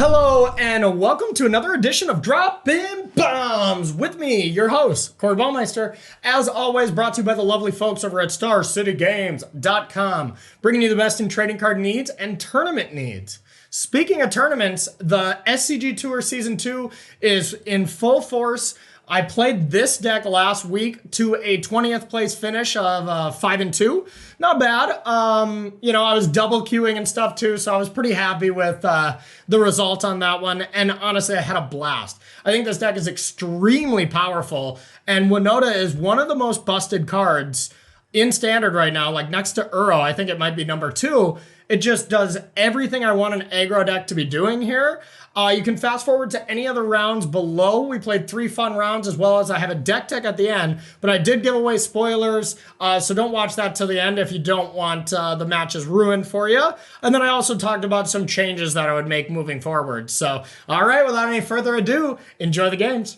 Hello and welcome to another edition of Droppin Bombs with me, your host, Corey Baumeister. As always, brought to you by the lovely folks over at StarCityGames.com, bringing you the best in trading card needs and tournament needs. Speaking of tournaments, the SCG Tour Season 2 is in full force. I played this deck last week to a 20th place finish of 5-2. Not bad. I was double queuing and stuff too, so I was pretty happy with the result on that one. And honestly, I had a blast. I think this deck is extremely powerful, and Winota is one of the most busted cards in Standard right now, like next to Uro. I think it might be number 2. It just does everything I want an aggro deck to be doing here. You can fast forward to any other rounds below. We played 3 fun rounds, as well as I have a deck tech at the end, but I did give away spoilers, so don't watch that till the end if you don't want the matches ruined for you. And then I also talked about some changes that I would make moving forward. So, all right, without any further ado, enjoy the games.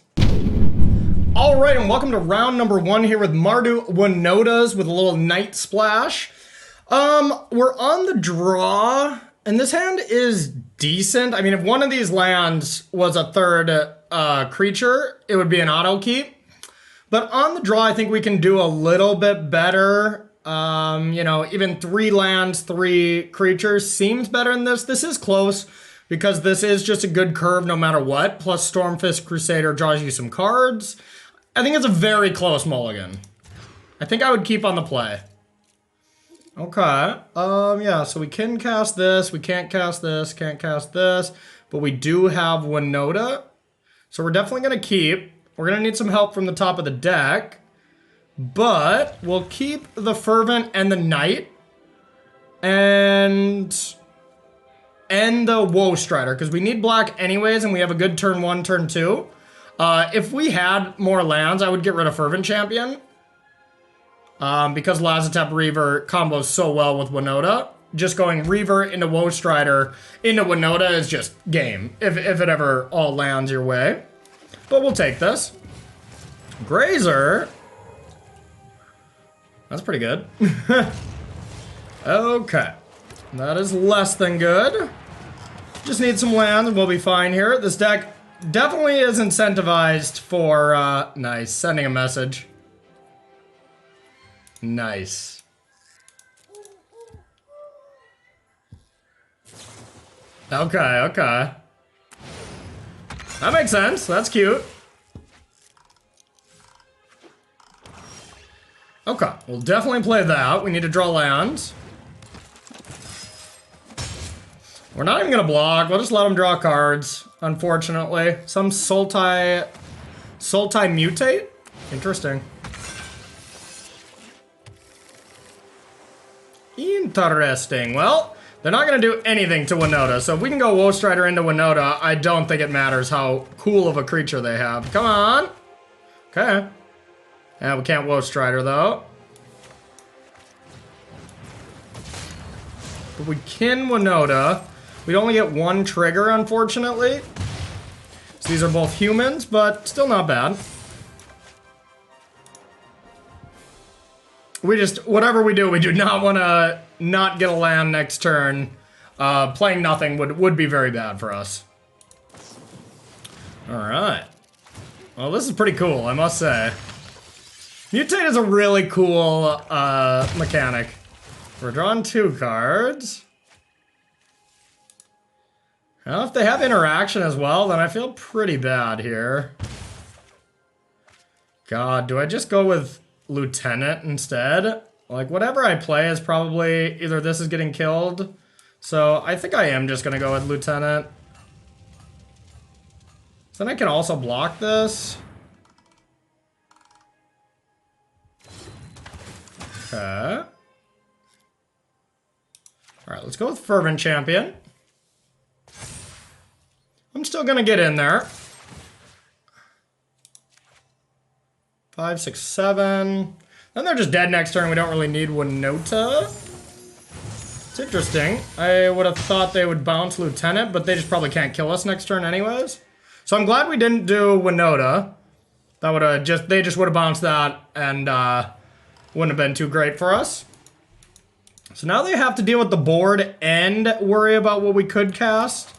All right, and welcome to round number 1 here with Mardu Winotas with a little Night Splash. We're on the draw, and this hand is decent. I mean, if one of these lands was a third creature, it would be an auto keep. But on the draw, I think we can do a little bit better. Even 3 lands, 3 creatures seems better than this. This is close because this is just a good curve no matter what. Plus Stormfist Crusader draws you some cards. I think it's a very close mulligan. I think I would keep on the play. Okay, so we can cast this, we can't cast this, can't cast this, but we do have Winota, so we're definitely going to keep. We're going to need some help from the top of the deck, but we'll keep the Fervent and the Knight, and the Woe Strider, because we need black anyways, and we have a good turn 1, turn 2. If we had more lands, I would get rid of Fervent Champion. Because Lazotep Reaver combos so well with Winota. Just going Reaver into Woe Strider into Winota is just game, if it ever all lands your way. But we'll take this. Grazer. That's pretty good. Okay. That is less than good. Just need some land and we'll be fine here. This deck definitely is incentivized for, nice, sending a message. Nice. Okay. That makes sense. That's cute. Okay, we'll definitely play that. We need to draw lands. We're not even gonna block. We'll just let them draw cards, unfortunately. Some Sultai Mutate? Interesting. Interesting. Well, they're not going to do anything to Winota, so if we can go Woe Strider into Winota, I don't think it matters how cool of a creature they have. Come on. Okay. Yeah, we can't Woe Strider, though. But we can Winota. We'd only get 1 trigger, unfortunately. So these are both humans, but still not bad. We just, whatever we do not want to not get a land next turn. Playing nothing would be very bad for us. Alright. Well, this is pretty cool, I must say. Mutate is a really cool mechanic. We're drawing 2 cards. Now, if they have interaction as well, then I feel pretty bad here. God, do I just go with Lieutenant instead? Like, whatever I play is probably either this is getting killed, so I think I am just gonna go with Lieutenant. Then I can also block this. Okay. Alright, let's go with Fervent Champion. I'm still gonna get in there. 5, 6, 7. Then they're just dead next turn. We don't really need Winota. It's interesting. I would have thought they would bounce Lieutenant, but they just probably can't kill us next turn anyways. So I'm glad we didn't do Winota. That would have just, they just would have bounced that and wouldn't have been too great for us. So now they have to deal with the board and worry about what we could cast.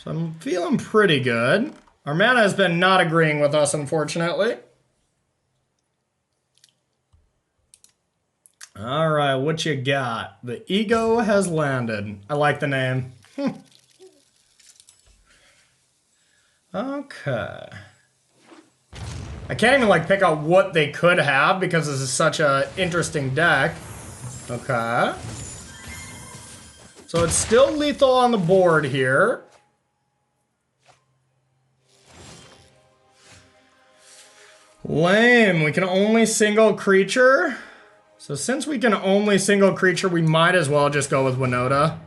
So I'm feeling pretty good. Our mana has been not agreeing with us, unfortunately. All right, what you got? The ego has landed. I like the name. Okay. I can't even like pick out what they could have because this is such a interesting deck. Okay. So it's still lethal on the board here. Lame. We can only single creature. So since we can only single creature, we might as well just go with Winota.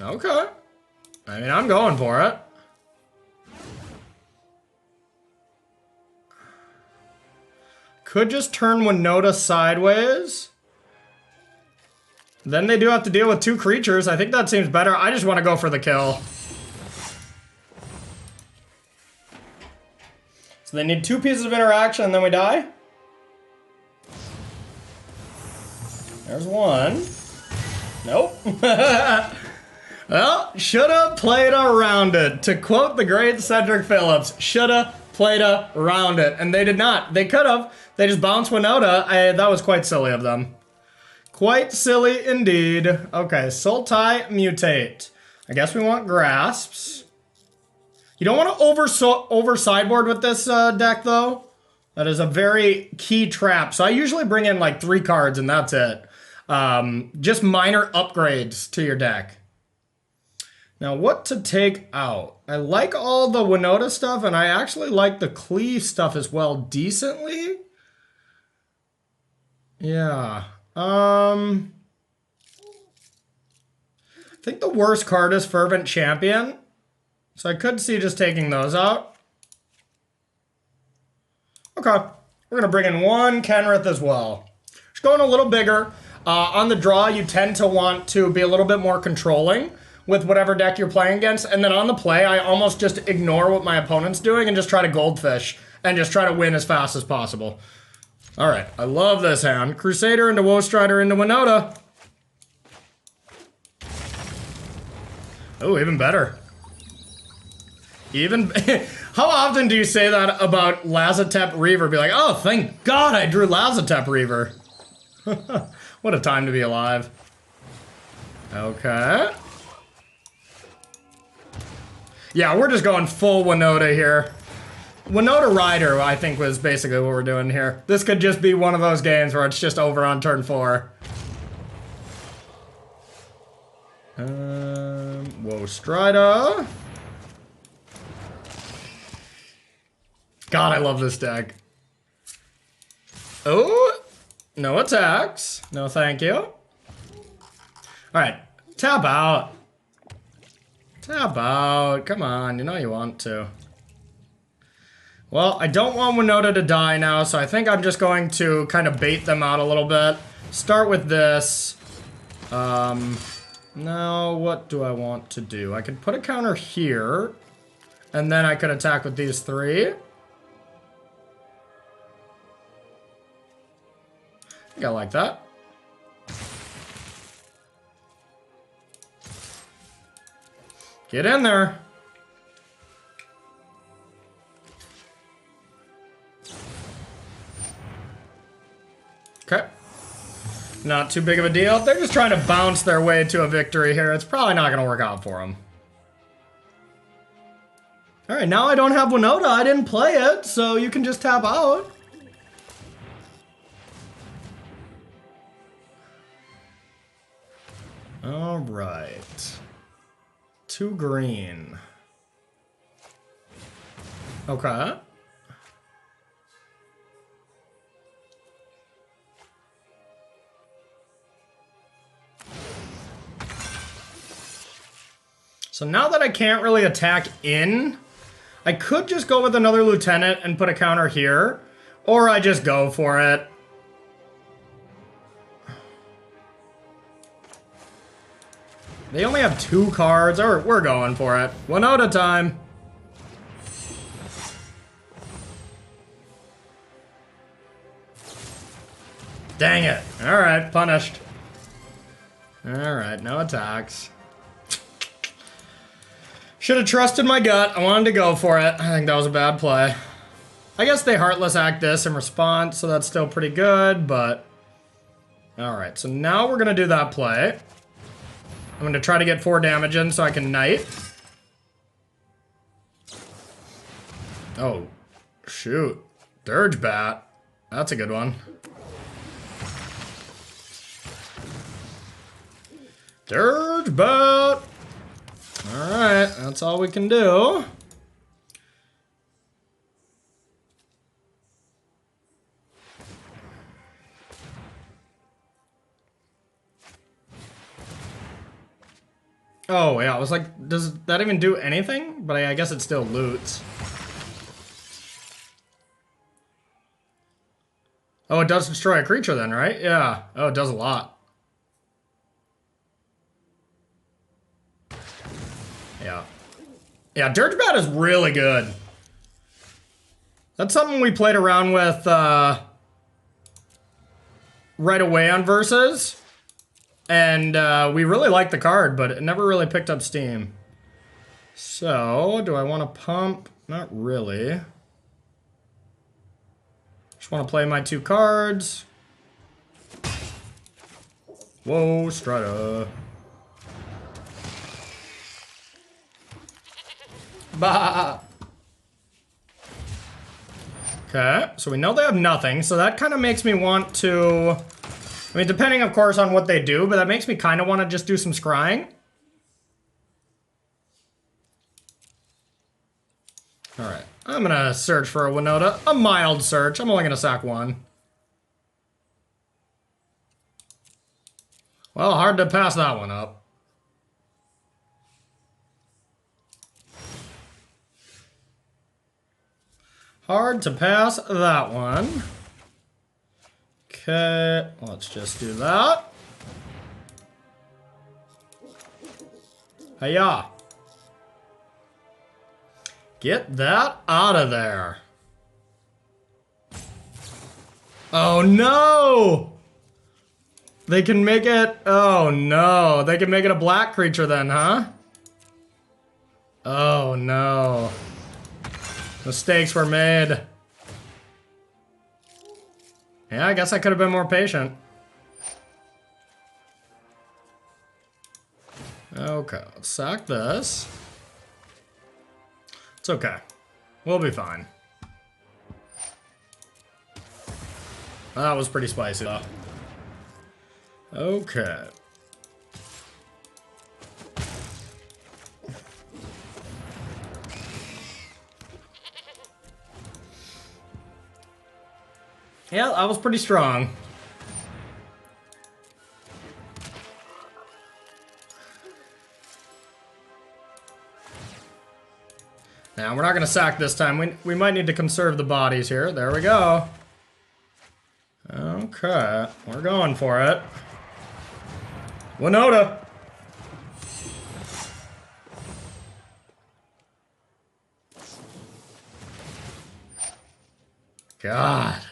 Okay. I mean, I'm going for it. Could just turn Winota sideways. Then they do have to deal with 2 creatures. I think that seems better. I just want to go for the kill. So they need 2 pieces of interaction and then we die? There's 1. Nope. Well, shoulda played around it. To quote the great Cedric Phillips, shoulda played around it. And they did not. They could have. They just bounced Winota. That was quite silly of them. Quite silly indeed. Okay, Sultai, Mutate. I guess we want Grasps. You don't want to over sideboard with this deck, though. That is a very key trap. So I usually bring in like 3 cards and that's it. Just minor upgrades to your deck. Now, what to take out? I like all the Winota stuff, and I actually like the Cleave stuff as well decently. Yeah. I think the worst card is Fervent Champion. So I could see just taking those out. Okay. We're going to bring in 1 Kenrith as well. Just going a little bigger. On the draw, you tend to want to be a little bit more controlling with whatever deck you're playing against. And then on the play, I almost just ignore what my opponent's doing and just try to goldfish and just try to win as fast as possible. All right, I love this hand. Crusader into Woe Strider into Winota. Oh, even better. Even, how often do you say that about Lazotep Reaver? Be like, oh, thank God I drew Lazotep Reaver. What a time to be alive. Okay. Yeah, we're just going full Winota here. Winota Rider, I think, was basically what we're doing here. This could just be one of those games where it's just over on turn 4. Woe Strider. God, I love this deck. Oh, no attacks. No thank you. All right, tap out. Tap out. Come on, you know you want to. Well, I don't want Winota to die now, so I think I'm just going to kind of bait them out a little bit. Start with this. Now, what do I want to do? I could put a counter here, and then I could attack with these 3. I think I like that. Get in there. Okay. Not too big of a deal. They're just trying to bounce their way to a victory here. It's probably not going to work out for them. All right, now I don't have Winota. I didn't play it, so you can just tap out. All right. 2 green. Okay. So now that I can't really attack in, I could just go with another lieutenant and put a counter here, or I just go for it. They only have 2 cards. We're going for it. Winota time. Dang it. Alright, punished. Alright, no attacks. Should have trusted my gut. I wanted to go for it. I think that was a bad play. I guess they Heartless Act this in response, so that's still pretty good, but... Alright, so now we're gonna do that play. I'm gonna try to get 4 damage in so I can Knight. Oh, shoot. Dirge Bat. That's a good one. Dirge Bat! Alright, that's all we can do. Oh, yeah, I was like, does that even do anything? But I guess it still loots. Oh, it does destroy a creature then, right? Yeah. Oh, it does a lot. Yeah. Yeah, Dirge Bat is really good. That's something we played around with right away on Versus. And we really liked the card, but it never really picked up steam. So, do I want to pump? Not really. Just want to play my 2 cards. Whoa, Strata. Bah! Okay, so we know they have nothing, so that kind of makes me want to... I mean, depending, of course, on what they do, but that makes me kind of want to just do some scrying. Alright, I'm gonna search for a Winota. A mild search. I'm only gonna sack 1. Well, hard to pass that one up. Hard to pass that one. Okay, let's just do that. Hiya. Get that out of there. Oh no! They can make it... Oh no. They can make it a black creature then, huh? Oh no. Mistakes were made. Yeah, I guess I could have been more patient. Okay, let's sack this. It's okay. We'll be fine. That was pretty spicy, though. Okay. Yeah, that was pretty strong. Now, we're not going to sack this time. We might need to conserve the bodies here. There we go. Okay, we're going for it. Winota! God.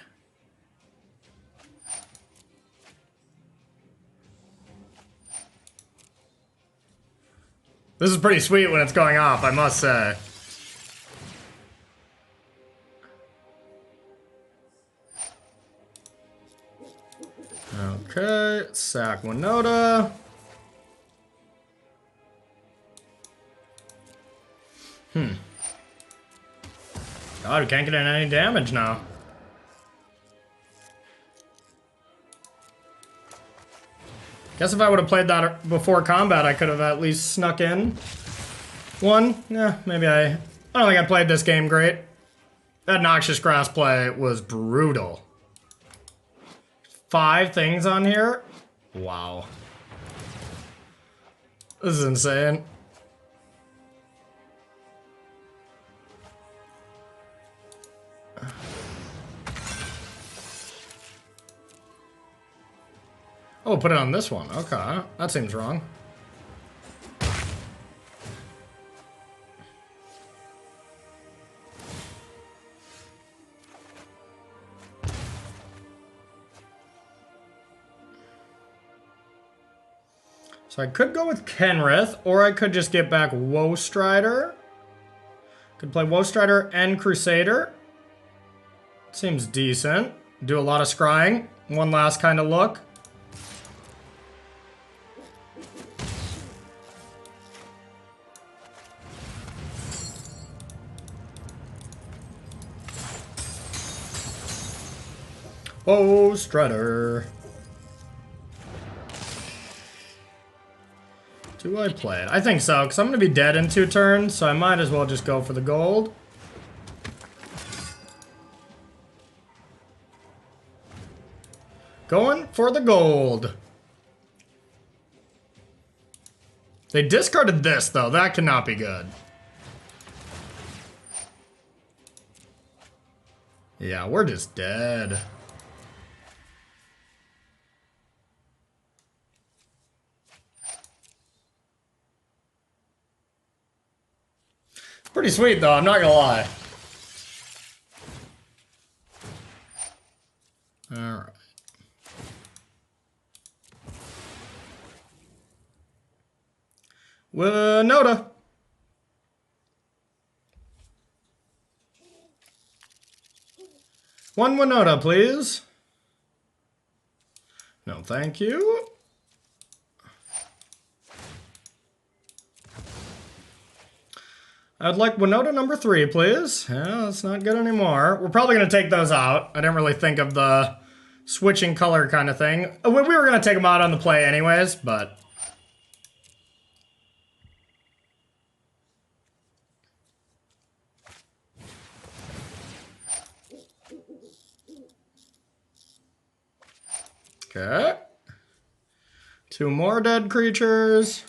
This is pretty sweet when it's going off, I must say. Okay, sack Winota. God, we can't get in any damage now. Guess if I would have played that before combat, I could have at least snuck in one. Yeah, maybe I don't think I played this game great. That Noxious Grass play was brutal. 5 things on here? Wow. This is insane. Oh, put it on this one. Okay, that seems wrong. So I could go with Kenrith, or I could just get back Woe Strider. Could play Woe Strider and Crusader. Seems decent. Do a lot of scrying. One last kind of look. Woe Strider. Do I play it? I think so, because I'm going to be dead in 2 turns, so I might as well just go for the gold. Going for the gold. They discarded this, though. That cannot be good. Yeah, we're just dead. Pretty sweet, though. I'm not gonna lie. All right. Winota. One Winota, please. No, thank you. I'd like Winota number 3, please. Yeah, that's not good anymore. We're probably going to take those out. I didn't really think of the switching color kind of thing. We were going to take them out on the play anyways, but... Okay. 2 more dead creatures.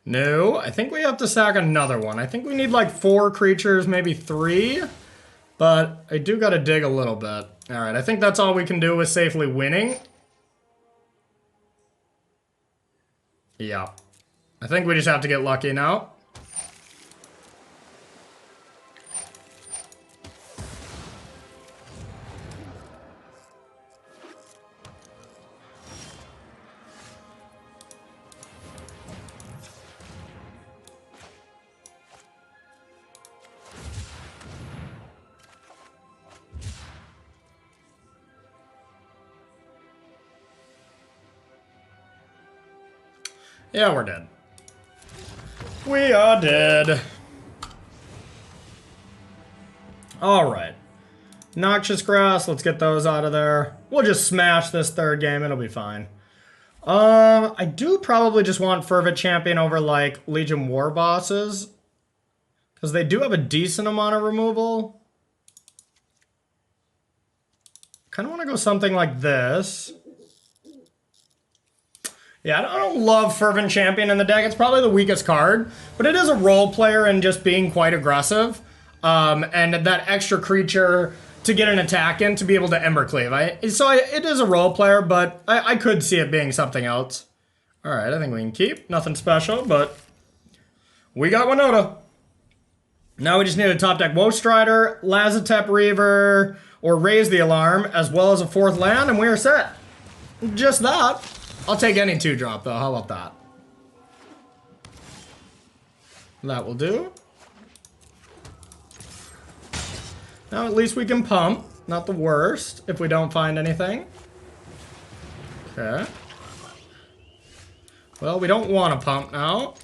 No, I think we have to sack another one. I think we need like 4 creatures, maybe 3. But I do gotta dig a little bit. Alright, I think that's all we can do with safely winning. Yeah. I think we just have to get lucky now. Yeah, we're dead. We are dead. Alright. Noxious Grass, let's get those out of there. We'll just smash this 3rd game, it'll be fine. I do probably just want Fervent Champion over, like, Legion War bosses. Because they do have a decent amount of removal. Kind of want to go something like this. Yeah, I don't love Fervent Champion in the deck. It's probably the weakest card, but it is a role player and just being quite aggressive. And that extra creature to get an attack in to be able to Embercleave. It is a role player, but I could see it being something else. All right, I think we can keep. Nothing special, but we got Winota. Now we just need a top deck Woe Strider, Lazotep Reaver, or Raise the Alarm, as well as a 4th land, and we are set. Just that. I'll take any 2-drop, though. How about that? That will do. Now at least we can pump. Not the worst, if we don't find anything. Okay. Well, we don't want to pump now.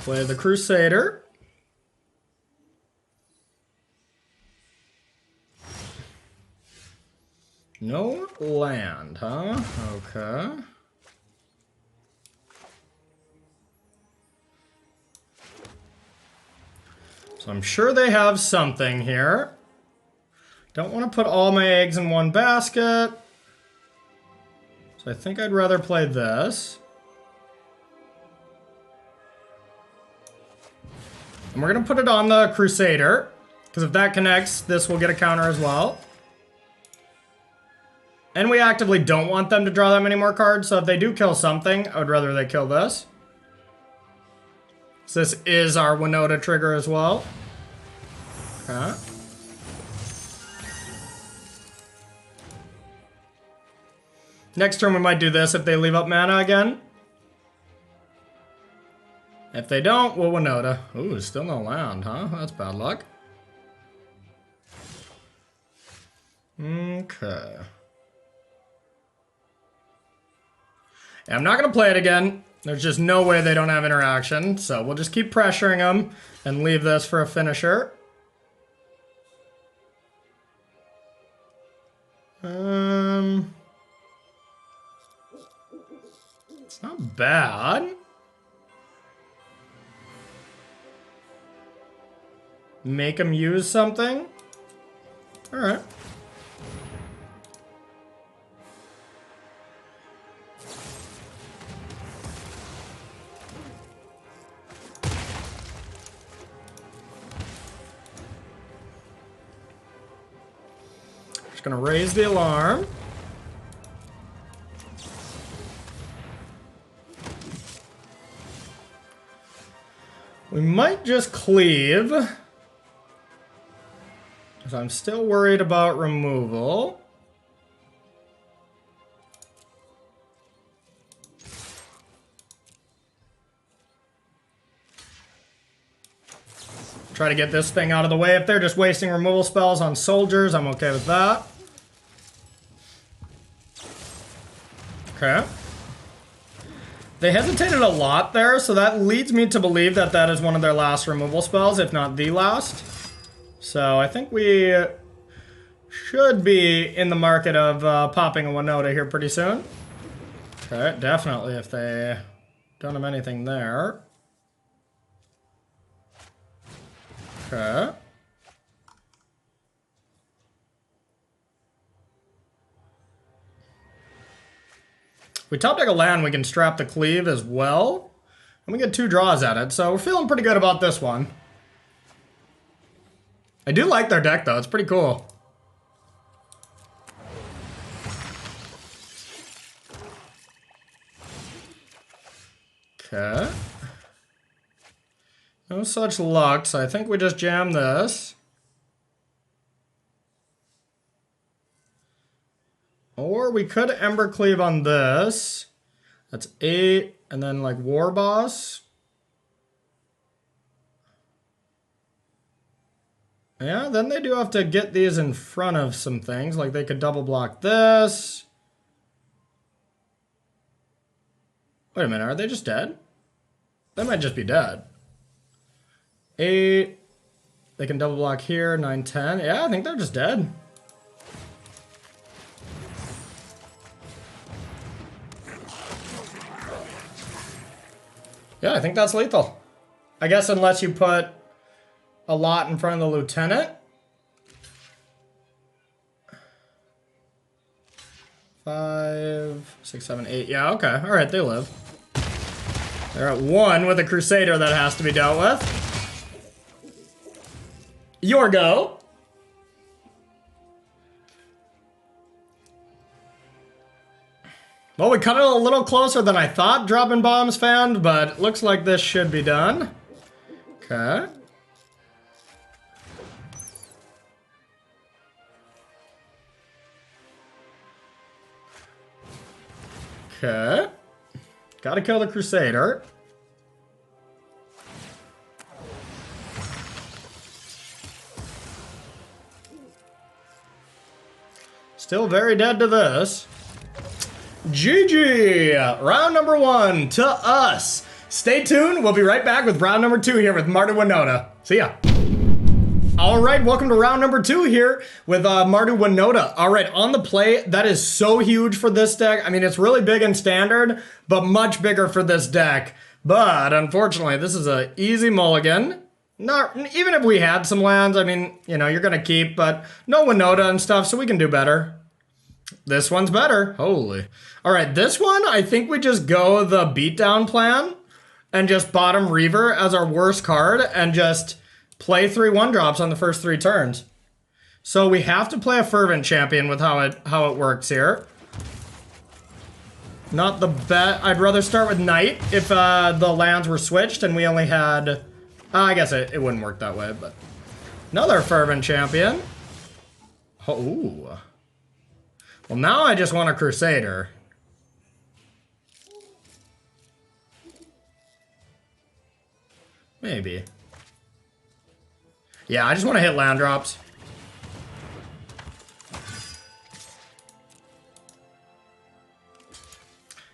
Play the Crusader. No land, huh? Okay. So I'm sure they have something here. Don't want to put all my eggs in one basket. So I think I'd rather play this. And we're going to put it on the Crusader. Because if that connects, this will get a counter as well. And we actively don't want them to draw that many more cards, so if they do kill something, I would rather they kill this. So this is our Winota trigger as well. Okay. Next turn we might do this if they leave up mana again. If they don't, we'll Winota. Ooh, still no land, huh? That's bad luck. Okay. Yeah, I'm not going to play it again. There's just no way they don't have interaction. So we'll just keep pressuring them and leave this for a finisher. It's not bad. Make them use something. All right. Just gonna raise the alarm. We might just cleave. Because I'm still worried about removal. Try to get this thing out of the way. If they're just wasting removal spells on soldiers, I'm okay with that. Okay. They hesitated a lot there, so that leads me to believe that that is one of their last removal spells, if not the last. So I think we should be in the market of popping a Winota here pretty soon. Okay, definitely if they don't have anything there. Okay. If we top deck a land, we can strap the cleave as well. And we get 2 draws at it, so we're feeling pretty good about this one. I do like their deck though, it's pretty cool. Okay. No such luck, so I think we just jam this. Or we could Ember Cleave on this. That's 8, and then like War Boss. Yeah, then they do have to get these in front of some things. Like they could double block this. Wait a minute, are they just dead? They might just be dead. 8. They can double block here, 9, 10. Yeah, I think they're just dead. Yeah, I think that's lethal. I guess unless you put a lot in front of the lieutenant. 5, 6, 7, 8. Yeah, okay. All right, they live. They're at 1 with a Crusader that has to be dealt with. Your go. Well, we cut it a little closer than I thought, Droppin Baums fan, but looks like this should be done. Okay. Okay. Gotta kill the Crusader. Still very dead to this. GG! Round number 1 to us. Stay tuned. We'll be right back with round number 2 here with Mardu Winota. See ya. All right, welcome to round number 2 here with Mardu Winota. All right, on the play, that is so huge for this deck. I mean, it's really big in standard, but much bigger for this deck. But unfortunately, this is an easy mulligan. Not even if we had some lands, I mean, you know, you're gonna keep, but no Winota and stuff, so we can do better. This one's better. Holy. All right, this one, I think we just go the beatdown plan and just bottom Reaver as our worst card and just play 3 1-drops on the first 3 turns. So we have to play a Fervent Champion with how it works here. Not the bet. I'd rather start with Knight if the lands were switched and we only had... I guess it wouldn't work that way, but... Another Fervent Champion. Oh, ooh. Well, now I just want a Crusader. Maybe. Yeah, I just want to hit land drops.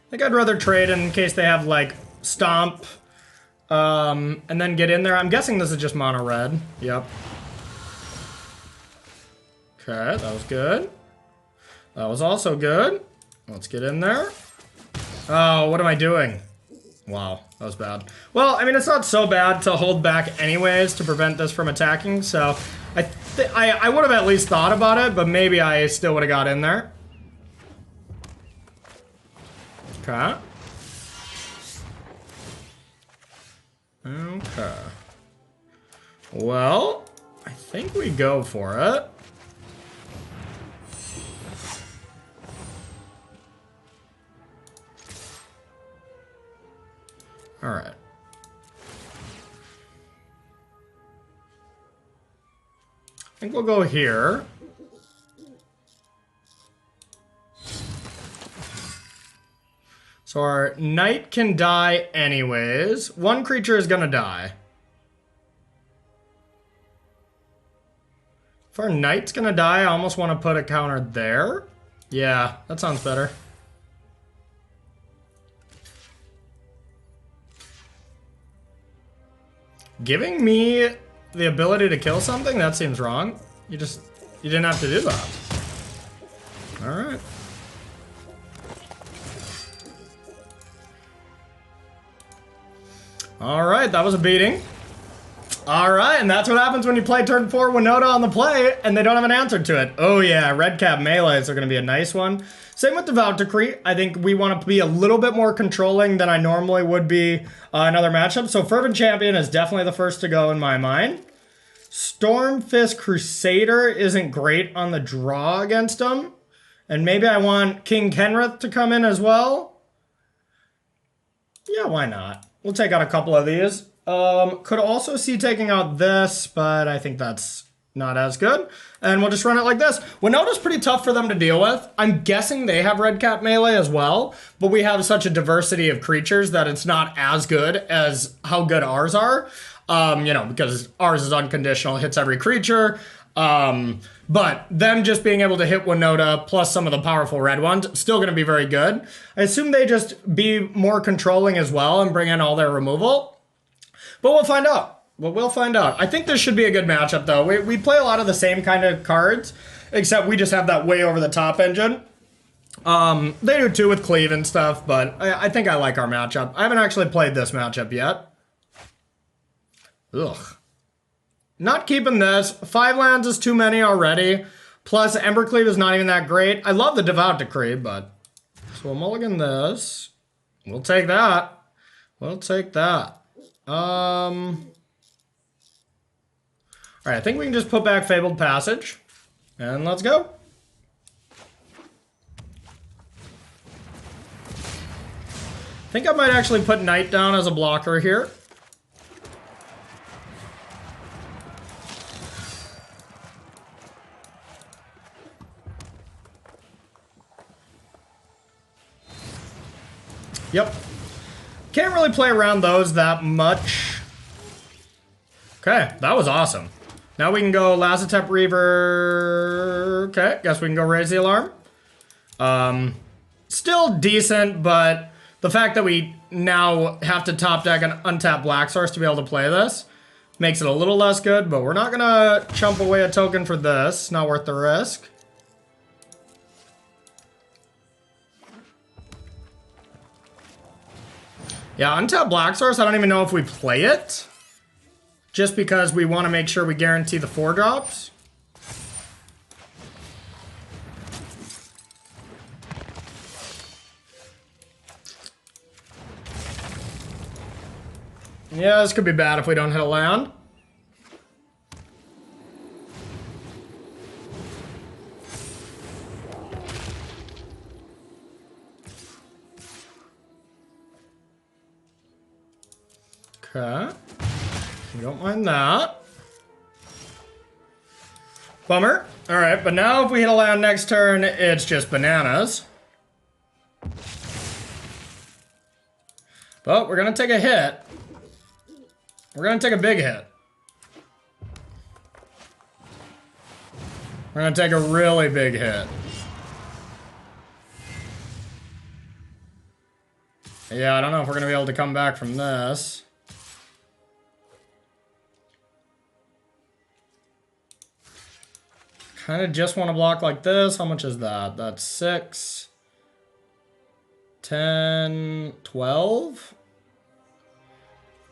I think I'd rather trade in case they have, like, Stomp, and then get in there. I'm guessing this is just mono red. Yep. Okay, that was good. That was also good. Let's get in there. Oh, what am I doing? Wow, that was bad. Well, I mean, it's not so bad to hold back anyways to prevent this from attacking, so I would have at least thought about it, but maybe I still would have got in there. Okay. Okay. Well, I think we go for it. All right. I think we'll go here. So our Knight can die anyways. One creature is gonna die. If our Knight's gonna die, I almost want to put a counter there. Yeah, that sounds better. Giving me the ability to kill something? That seems wrong. You didn't have to do that. Alright. Alright, that was a beating. Alright, and that's what happens when you play turn 4 Winota on the play and they don't have an answer to it. Oh yeah, red cap melees are going to be a nice one. Same with Devout Decree. I think we want to be a little bit more controlling than I normally would be in other matchups. So Fervent Champion is definitely the first to go in my mind. Stormfist Crusader isn't great on the draw against him. And maybe I want King Kenrith to come in as well. Yeah, why not? We'll take out a couple of these. Could also see taking out this, but I think that's not as good. And we'll just run it like this. Winota's pretty tough for them to deal with. I'm guessing they have red cap melee as well, but we have such a diversity of creatures that it's not as good as how good ours are. You know, because ours is unconditional, hits every creature. But them just being able to hit Winota plus some of the powerful red ones, still going to be very good. I assume they just be more controlling as well and bring in all their removal. But we'll find out. Well, we'll find out. I think this should be a good matchup, though. We play a lot of the same kind of cards, except we just have that way over the top engine. They do too with Cleave and stuff, but I think I like our matchup. I haven't actually played this matchup yet. Ugh. Not keeping this. 5 lands is too many already. Plus, Embercleave is not even that great. I love the Devout Decree, but... So we'll mulligan this. We'll take that. We'll take that. Alright, I think we can just put back Fabled Passage. And let's go. I think I might actually put Knight down as a blocker here. Yep. Can't really play around those that much. Okay, that was awesome. Now we can go Lazotep Reaver. Okay, guess we can go raise the alarm. Still decent, but the fact that we now have to top deck an untapped Black Source to be able to play this makes it a little less good, but we're not gonna chump away a token for this. Not worth the risk. Yeah, untapped Black Source, I don't even know if we play it. Just because we want to make sure we guarantee the 4 drops. Yeah, this could be bad if we don't hit a land. Okay. You don't mind that. Bummer. Alright, but now if we hit a land next turn, it's just bananas. But we're gonna take a hit. We're gonna take a big hit. We're gonna take a really big hit. Yeah, I don't know if we're gonna be able to come back from this. Kind of just want to block like this. How much is that? That's 6, 10, 12.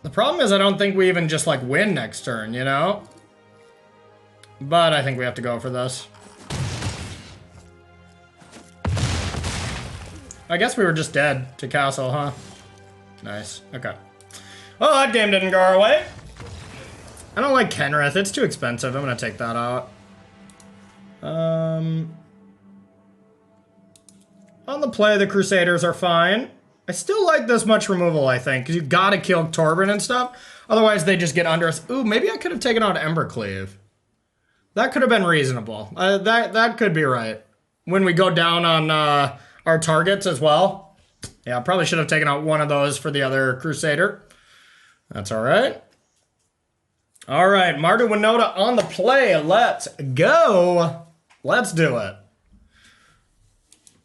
The problem is I don't think we even just like win next turn, you know? But I think we have to go for this. I guess we were just dead to castle, huh? Nice. Okay. Well, that game didn't go our way. I don't like Kenrith. It's too expensive. I'm going to take that out. On the play, the Crusaders are fine. I still like this much removal, I think, because you gotta kill Torben and stuff. Otherwise, they just get under us. Ooh, maybe I could have taken out Embercleave. That could have been reasonable. That could be right. When we go down on our targets as well. Yeah, I probably should have taken out one of those for the other Crusader. That's all right. All right, Mardu Winota on the play. Let's go. Let's do it.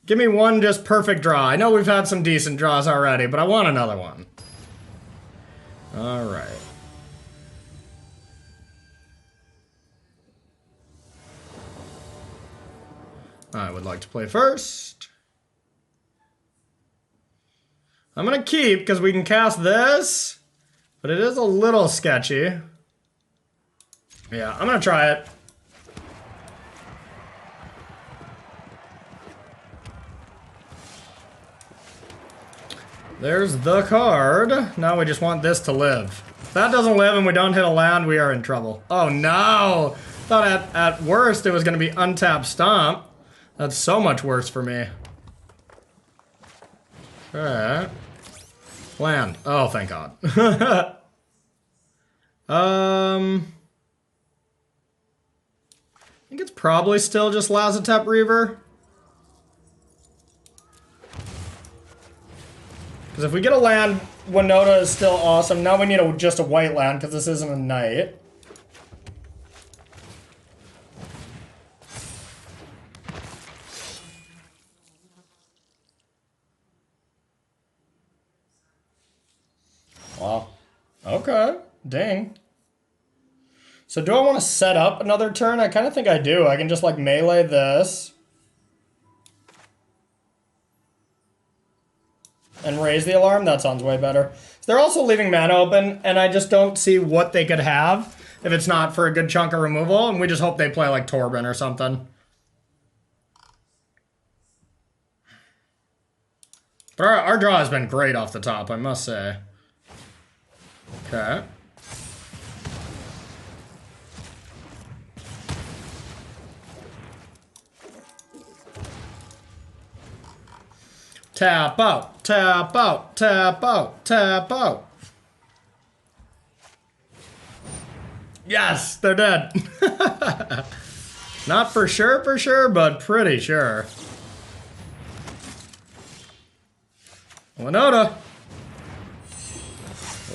Give me one just perfect draw. I know we've had some decent draws already, but I want another one. All right. I would like to play first. I'm going to keep because we can cast this, but it is a little sketchy. Yeah, I'm going to try it. There's the card. Now we just want this to live. If that doesn't live and we don't hit a land, we are in trouble. Oh no! Thought at worst it was going to be untapped stomp. That's so much worse for me. Alright. Land. Oh, thank God. I think it's probably still just Lazotep Reaver. Because if we get a land, Winota is still awesome. Now we need just a white land because this isn't a knight. Wow. Okay. Dang. So do I want to set up another turn? I kind of think I do. I can just like melee this. And raise the alarm? That sounds way better. So they're also leaving mana open, and I just don't see what they could have if it's not for a good chunk of removal, and we just hope they play like Torben or something. But our draw has been great off the top, I must say. Okay. Tap out, tap out, tap out, tap out. Yes, they're dead. Not for sure, but pretty sure. Winota.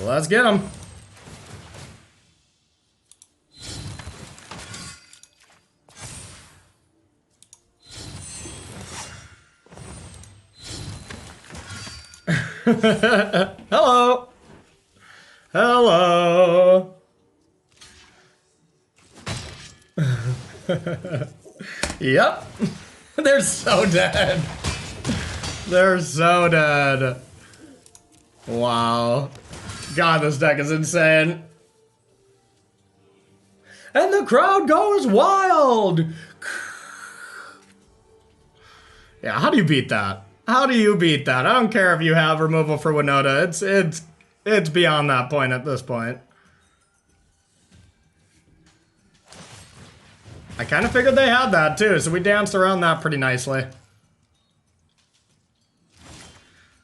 Let's get him. Hello. Hello. Yep. They're so dead. They're so dead. Wow. God, this deck is insane. And the crowd goes wild. Yeah, how do you beat that? How do you beat that? I don't care if you have removal for Winota. It's beyond that point at this point. I kind of figured they had that too, so we danced around that pretty nicely.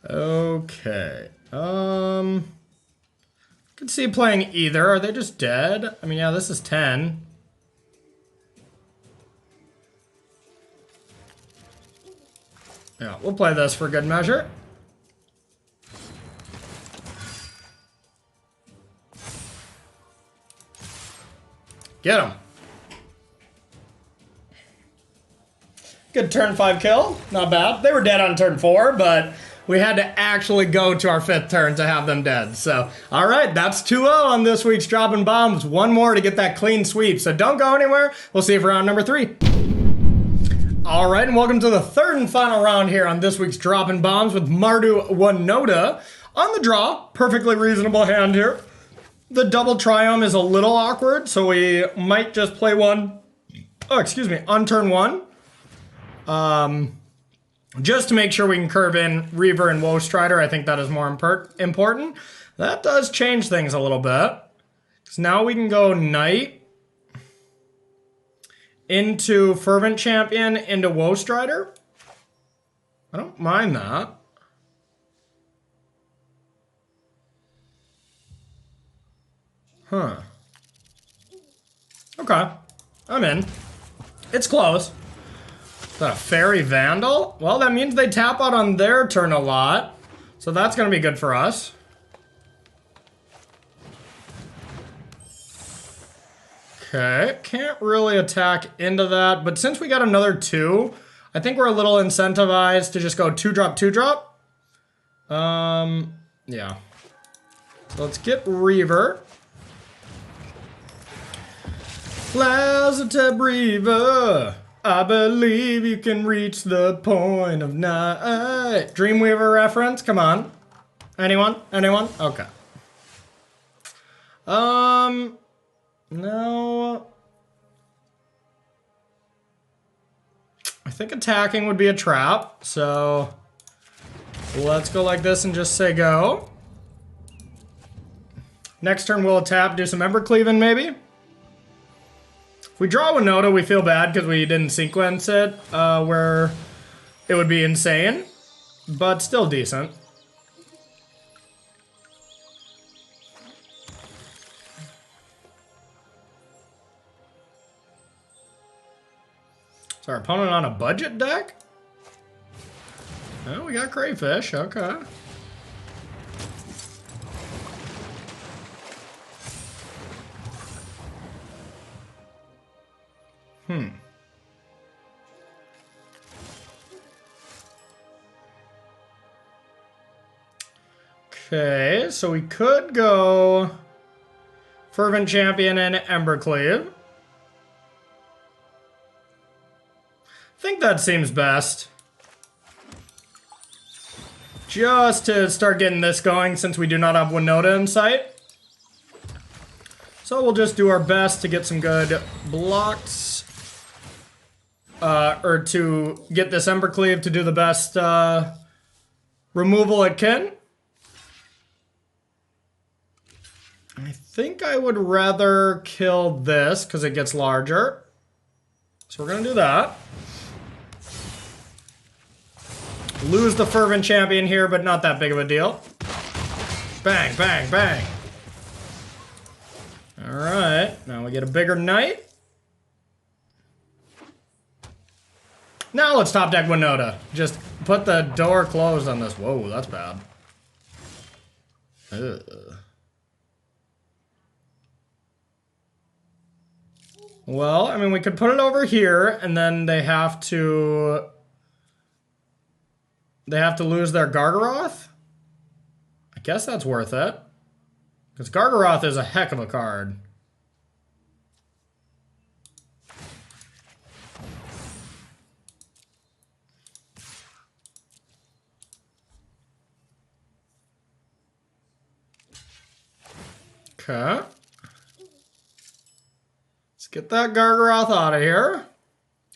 Okay. Could see playing either. Are they just dead? I mean, yeah, this is 10. Yeah, we'll play this for good measure. Get him. Good turn 5 kill. Not bad. They were dead on turn 4, but we had to actually go to our 5th turn to have them dead. So, all right, that's 2-0 on this week's Droppin Bombs. One more to get that clean sweep. So don't go anywhere. We'll see you for round number 3. All right, and welcome to the third and final round here on this week's Droppin Bombs with Mardu Winota. On the draw, perfectly reasonable hand here. The double triumph is a little awkward, so we might just play one, on turn 1. Just to make sure we can curve in Reaver and Woe Strider. I think that is more important. That does change things a little bit. So now we can go Knight into Fervent Champion into Woe Strider. I don't mind that. Huh. Okay. I'm in. It's close. Is that a Fairy Vandal? Well, that means they tap out on their turn a lot. So that's going to be good for us. Okay. Can't really attack into that. But since we got another 2, I think we're a little incentivized to just go 2-drop, 2-drop. Yeah. So let's get Reaver. Lazarus Reaver, I believe you can reach the point of night. Dreamweaver reference, come on. Anyone? Anyone? Okay. No. I think attacking would be a trap, so let's go like this and just say go. Next turn we'll tap, do some Ember Cleaving maybe. If we draw Winota, we feel bad because we didn't sequence it where it would be insane, but still decent. Is our opponent on a budget deck? Oh, we got Crayfish, okay. Okay, so we could go Fervent Champion and Embercleave. I think that seems best. Just to start getting this going since we do not have Winota in sight. So we'll just do our best to get some good blocks. Or to get this Embercleave to do the best removal it can. I think I would rather kill this because it gets larger. So we're going to do that. Lose the Fervent Champion here, but not that big of a deal. Bang, bang, bang. Alright, now we get a bigger Knight. Now let's top deck Winota. Just put the door closed on this. Whoa, that's bad. Ugh. Well, I mean, we could put it over here, and then they have to lose their Gargaroth? I guess that's worth it. Because Gargaroth is a heck of a card. Okay. Get that Gargaroth out of here.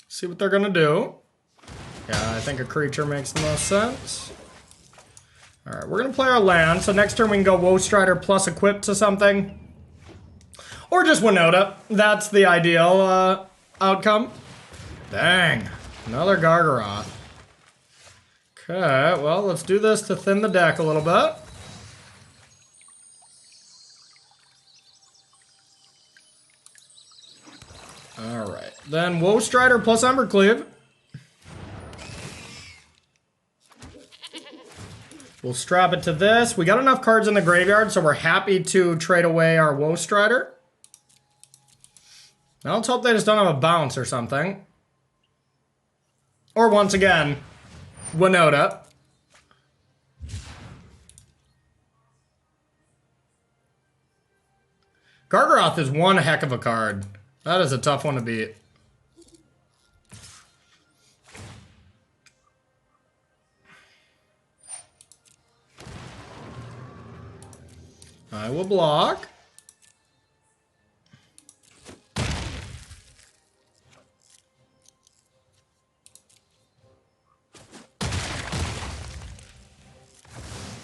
See what they're gonna do. Yeah, I think a creature makes the most sense. Alright, we're gonna play our land, so next turn we can go Woe Strider plus equip to something. Or just Winota. That's the ideal outcome. Dang, another Gargaroth. Okay, well, let's do this to thin the deck a little bit. Alright. Then Woe Strider plus Embercleave. We'll strap it to this. We got enough cards in the graveyard, so we're happy to trade away our Woe Strider. Now let's hope they just don't have a bounce or something. Or once again, Winota. Gargaroth is one heck of a card. That is a tough one to beat. I will block.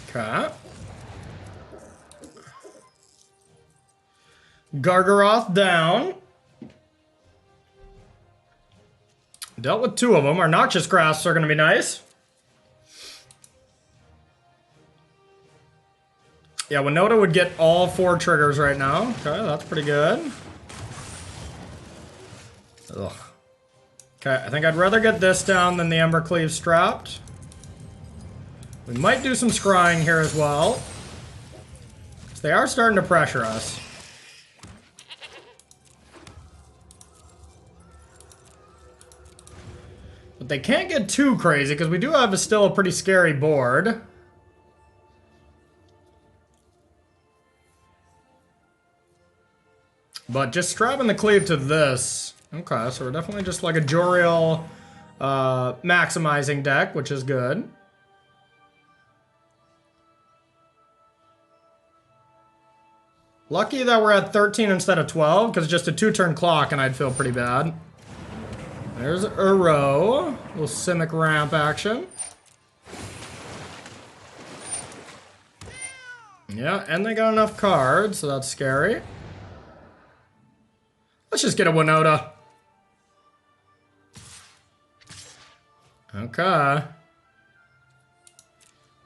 Okay. Gargaroth down. Dealt with two of them. Our Noxious Grasps are going to be nice. Yeah, Winota would get all 4 triggers right now. Okay, that's pretty good. Ugh. Okay, I think I'd rather get this down than the Embercleave strapped. We might do some scrying here as well. They are starting to pressure us. But they can't get too crazy because we do have still a pretty scary board. But just strapping the cleave to this. Okay, so we're definitely just like a Joriel maximizing deck, which is good. Lucky that we're at 13 instead of 12, because just a 2-turn clock and I'd feel pretty bad. There's Uro. Little Simic ramp action. Yeah, and they got enough cards, so that's scary. Let's just get a Winota. Okay.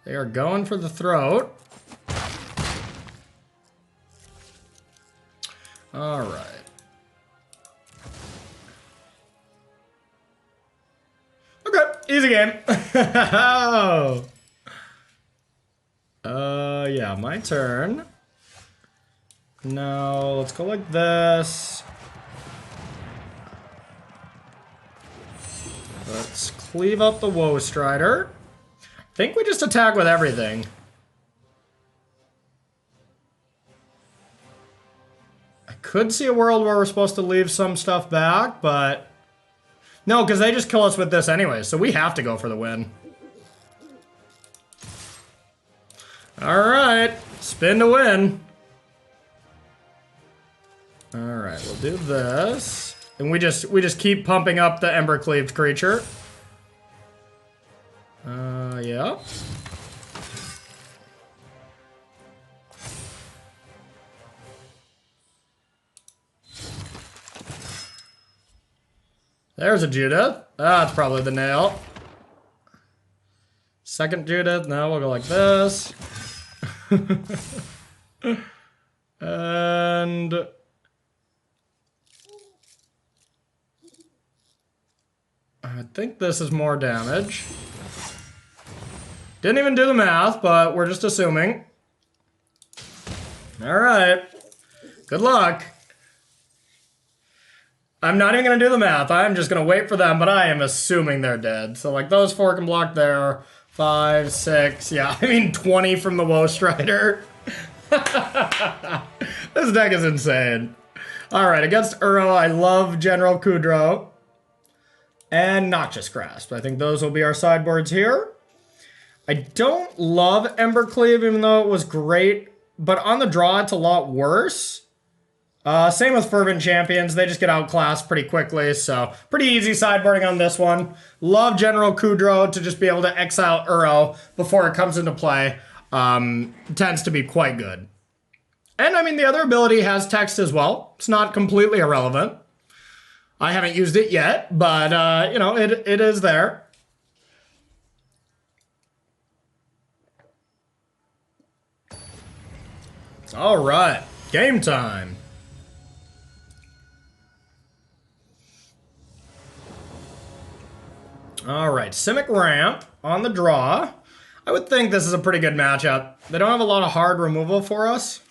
They are going for the throat. All right. Okay, easy game. Oh. Yeah, my turn. Now, let's go like this. Let's cleave up the Woe Strider. I think we just attack with everything. I could see a world where we're supposed to leave some stuff back, but... No, because they just kill us with this anyway, so we have to go for the win. Alright, spin to win. Alright, we'll do this. And we just keep pumping up the Embercleaved creature. Yeah. There's a Judith. That's probably the nail. Second Judith. Now we'll go like this. And... I think this is more damage. Didn't even do the math, but we're just assuming. Alright. Good luck. I'm not even going to do the math. I'm just going to wait for them, but I am assuming they're dead. So, like, those 4 can block there. 5, 6, yeah. I mean, 20 from the Woe Strider. This deck is insane. Alright, against Uro, I love General Kudrow. And Noxious Grasp. I think those will be our sideboards here. I don't love Embercleave, even though it was great. But on the draw, it's a lot worse. Same with Fervent Champions. They just get outclassed pretty quickly. So, pretty easy sideboarding on this one. Love General Kudrow to just be able to exile Uro before it comes into play. Tends to be quite good. And, I mean, the other ability has text as well. It's not completely irrelevant. I haven't used it yet, but, you know, it is there. All right, game time. All right, Simic Ramp on the draw. I would think this is a pretty good matchup. They don't have a lot of hard removal for us.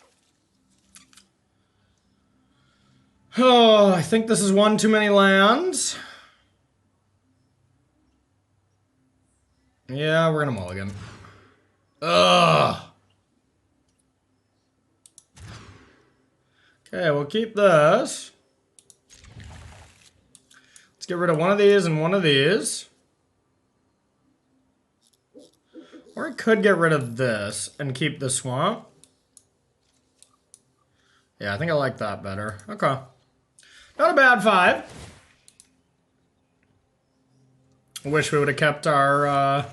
Oh, I think this is one too many lands. Yeah, we're gonna mulligan. Ugh. Okay, we'll keep this. Let's get rid of one of these and one of these. Or I could get rid of this and keep the swamp. Yeah, I think I like that better. Okay. Not a bad 5. I wish we would have kept our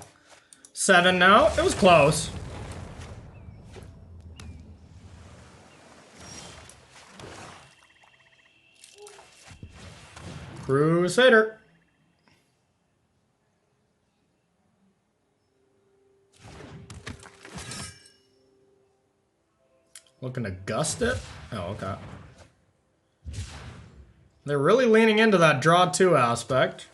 7 now. It was close. Crusader. Looking to gust it? Oh, okay. They're really leaning into that draw 2 aspect.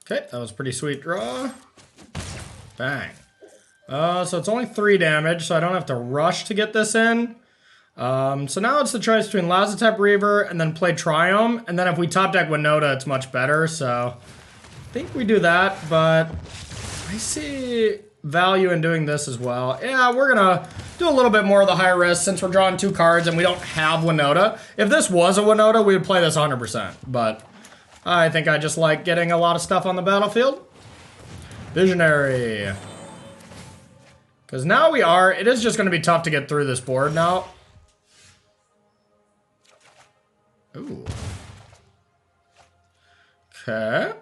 Okay, that was a pretty sweet draw. Bang. So it's only 3 damage, so I don't have to rush to get this in. So now it's the choice between Lazotep Reaver and then play Triome. And then if we top deck Winota, it's much better. So I think we do that, but I see value in doing this as well. Yeah, we're gonna do a little bit more of the high risk since we're drawing 2 cards and we don't have Winota. If this was a Winota, we would play this 100%. But I think I just like getting a lot of stuff on the battlefield. Visionary. Because now it is just going to be tough to get through this board now. Ooh. Okay.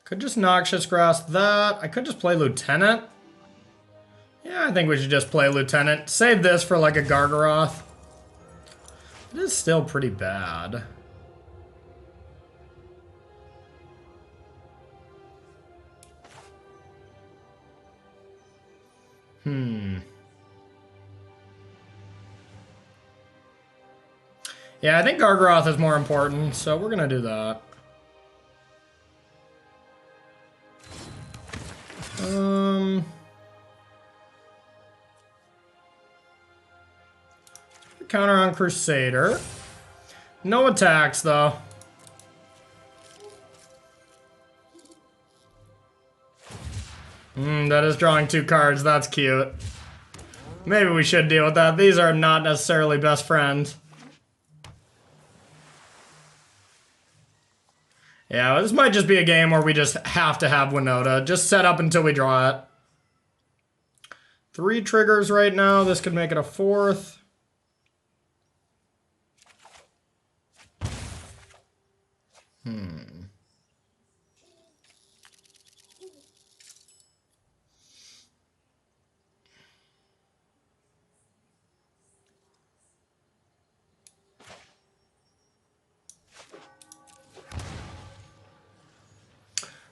Could just Noxious Grass that. I could just play Lieutenant. Yeah, I think we should just play Lieutenant. Save this for like a Gargaroth. It is still pretty bad. Yeah, I think Gargaroth is more important, so we're gonna do that. Counter on Crusader. No attacks, though. That is drawing 2 cards. That's cute. Maybe we should deal with that. These are not necessarily best friends. Yeah, this might just be a game where we just have to have Winota. Just set up until we draw it. 3 triggers right now. This could make it a 4th.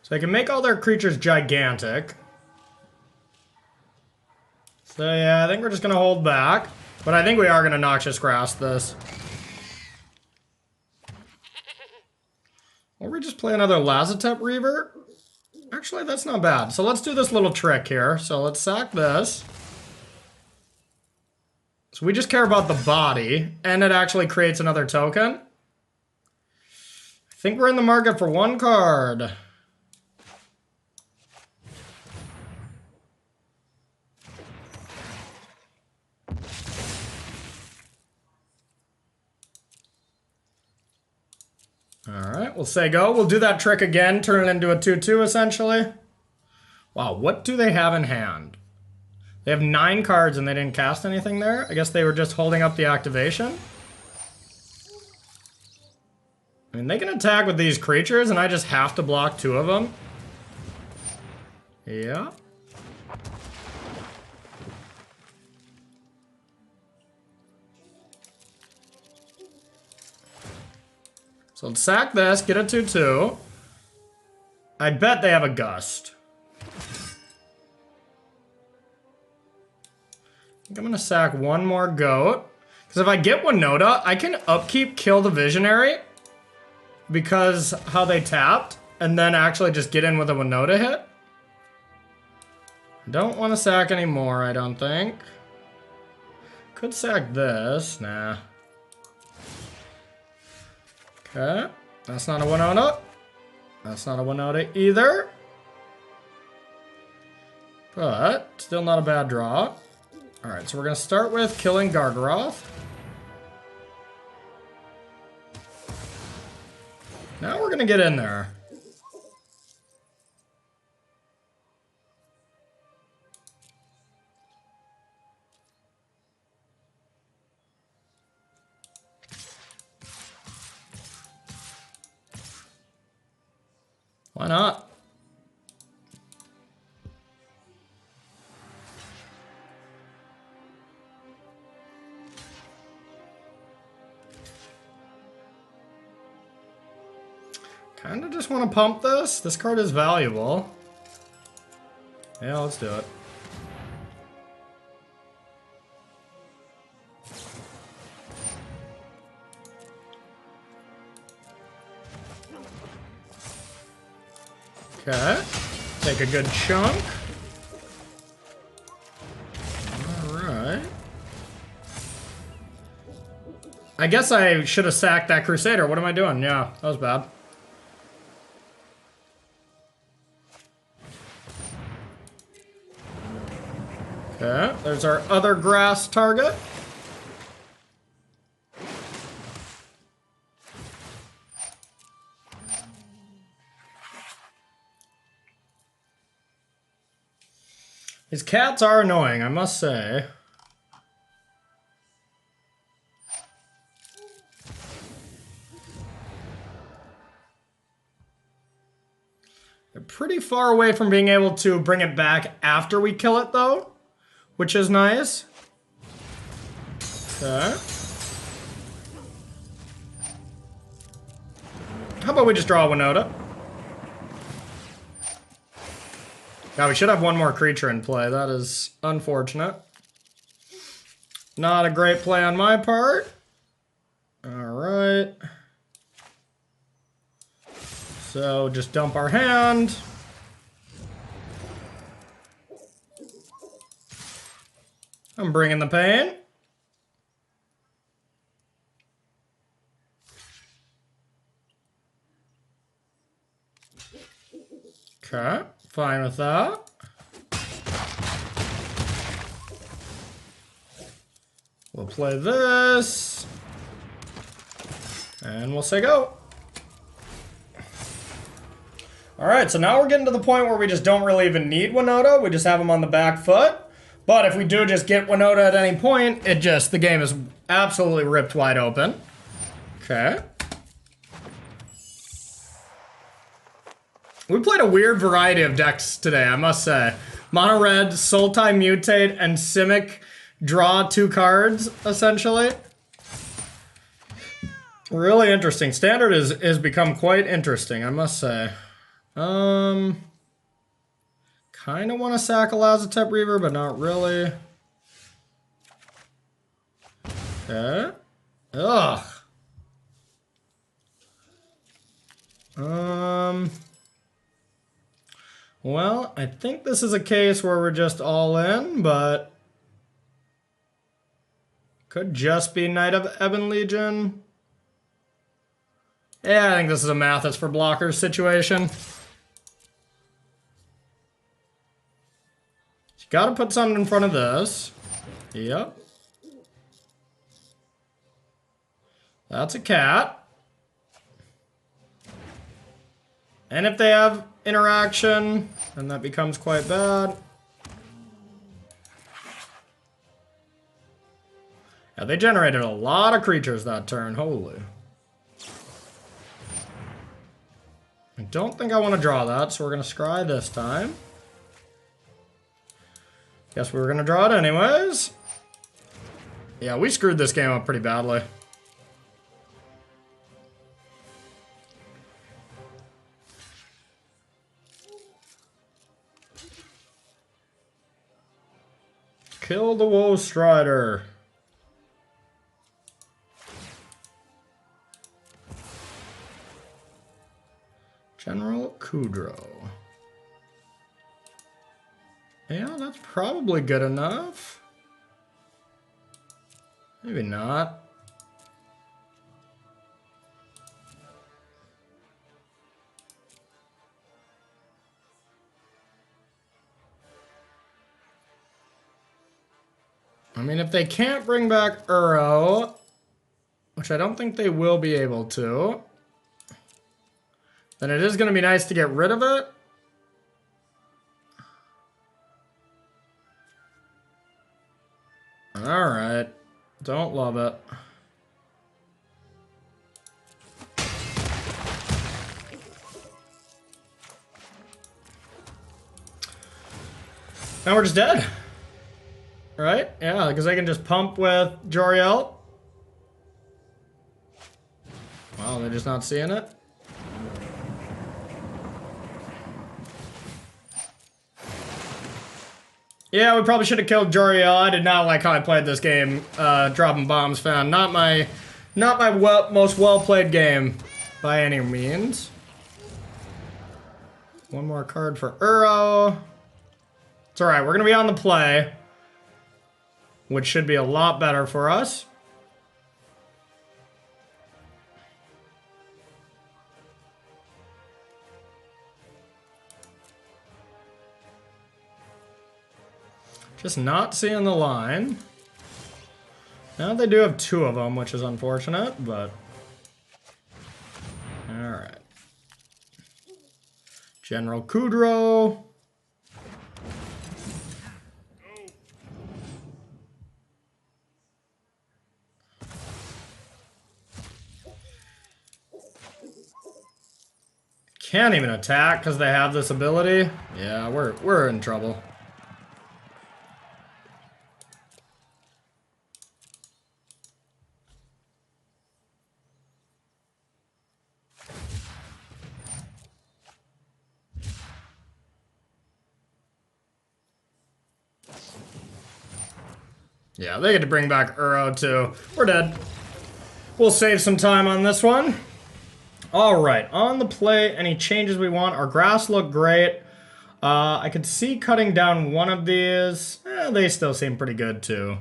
So they can make all their creatures gigantic. So yeah, I think we're just gonna hold back. But I think we are gonna Noxious Grass this. Or we just play another Lazotep Reaver? Actually, that's not bad. So let's do this little trick here. So let's sack this. So we just care about the body, and it actually creates another token. I think we're in the market for 1 card. Alright, we'll say go. We'll do that trick again, turn it into a 2-2 essentially. Wow, what do they have in hand? They have 9 cards and they didn't cast anything there? I guess they were just holding up the activation? I mean, they can attack with these creatures and I just have to block 2 of them. Yeah. So let's sack this, get a 2-2. I bet they have a Gust. I think I'm gonna sack one more goat. Because if I get Winota, I can upkeep kill the Visionary. Because how they tapped. And then actually just get in with a Winota hit. I don't want to sack anymore, I don't think. Could sack this. Nah. Okay. That's not a Winota. That's not a Winota either. But still not a bad draw. Alright, so we're going to start with killing Gargaroth. Now we're going to get in there. Why not? Kinda just want to pump this. This card is valuable. Yeah, let's do it. Okay. Take a good chunk. Alright. I guess I should have sacked that Crusader. What am I doing? Yeah, that was bad. Okay, there's our other grass target. These cats are annoying, I must say. They're pretty far away from being able to bring it back after we kill it, though. Which is nice. Okay. How about we just draw a Winota? Yeah, we should have one more creature in play. That is unfortunate. Not a great play on my part. Alright. So just dump our hand. I'm bringing the pain. Okay, fine with that. We'll play this. And we'll say go. Alright, so now we're getting to the point where we just don't really even need Winota. We just have him on the back foot. But if we do just get Winota at any point, the game is absolutely ripped wide open. Okay. We played a weird variety of decks today, I must say. Mono red, Sultai mutate, and Simic draw 2 cards, essentially. Really interesting. Standard is become quite interesting, I must say. Kind of want to sack a Lazotep Reaver, but not really. Okay. Ugh. Well, I think this is a case where we're just all in, but could just be Knight of Ebon Legion. Yeah, I think this is a Mathis for blockers situation. Gotta put something in front of this. Yep. That's a cat. And if they have interaction, then that becomes quite bad. Yeah, they generated a lot of creatures that turn. Holy. I don't think I want to draw that, so we're going to scry this time. Guess we were going to draw it anyways. Yeah, we screwed this game up pretty badly. Kill the Woe Strider. General Kudrow. Yeah, that's probably good enough. Maybe not. I mean, if they can't bring back Uro, which I don't think they will be able to, then it is going to be nice to get rid of it. Alright. Don't love it. Now we're just dead. Right? Yeah, because I can just pump with Joriel. Wow, they're just not seeing it. Yeah, we probably should have killed Joriel. I did not like how I played this game. Droppin Bombs fan. Not my most well-played game by any means. One more card for Uro. It's alright, we're gonna be on the play, which should be a lot better for us. Just not seeing the line. Now they do have two of them, which is unfortunate, but... Alright. General Kudrow. Can't even attack because they have this ability. Yeah, we're in trouble. Yeah, they get to bring back Uro too. We're dead. We'll save some time on this one. Alright, on the play, any changes we want. Our grass look great. I could see cutting down one of these. They still seem pretty good too.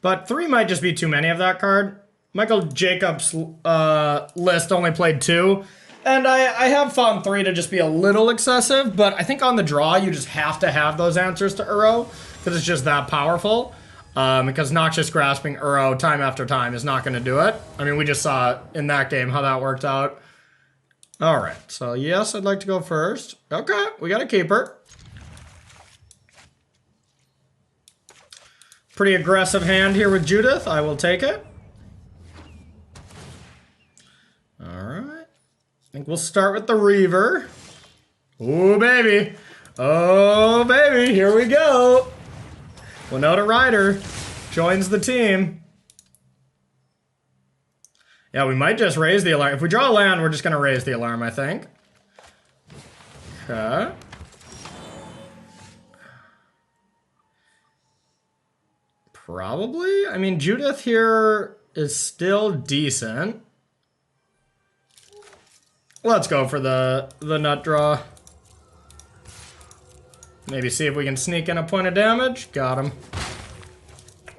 But 3 might just be too many of that card. Michael Jacobs' list only played 2. And I have found 3 to just be a little excessive, but I think on the draw you just have to have those answers to Uro, because it's just that powerful. Because Noxious Grasping Uro time after time is not going to do it. I mean, we just saw in that game how that worked out. Alright, so yes, I'd like to go first. Okay, we got a keeper. Pretty aggressive hand here with Judith. I will take it. Alright. I think we'll start with the Reaver. Oh, baby. Oh, baby. Here we go. Winota Rider joins the team. Yeah, we might just raise the alarm. If we draw a land, we're just going to raise the alarm, I think. Okay. Probably. I mean, Judith here is still decent. Let's go for the nut draw. Maybe see if we can sneak in a point of damage. Got him.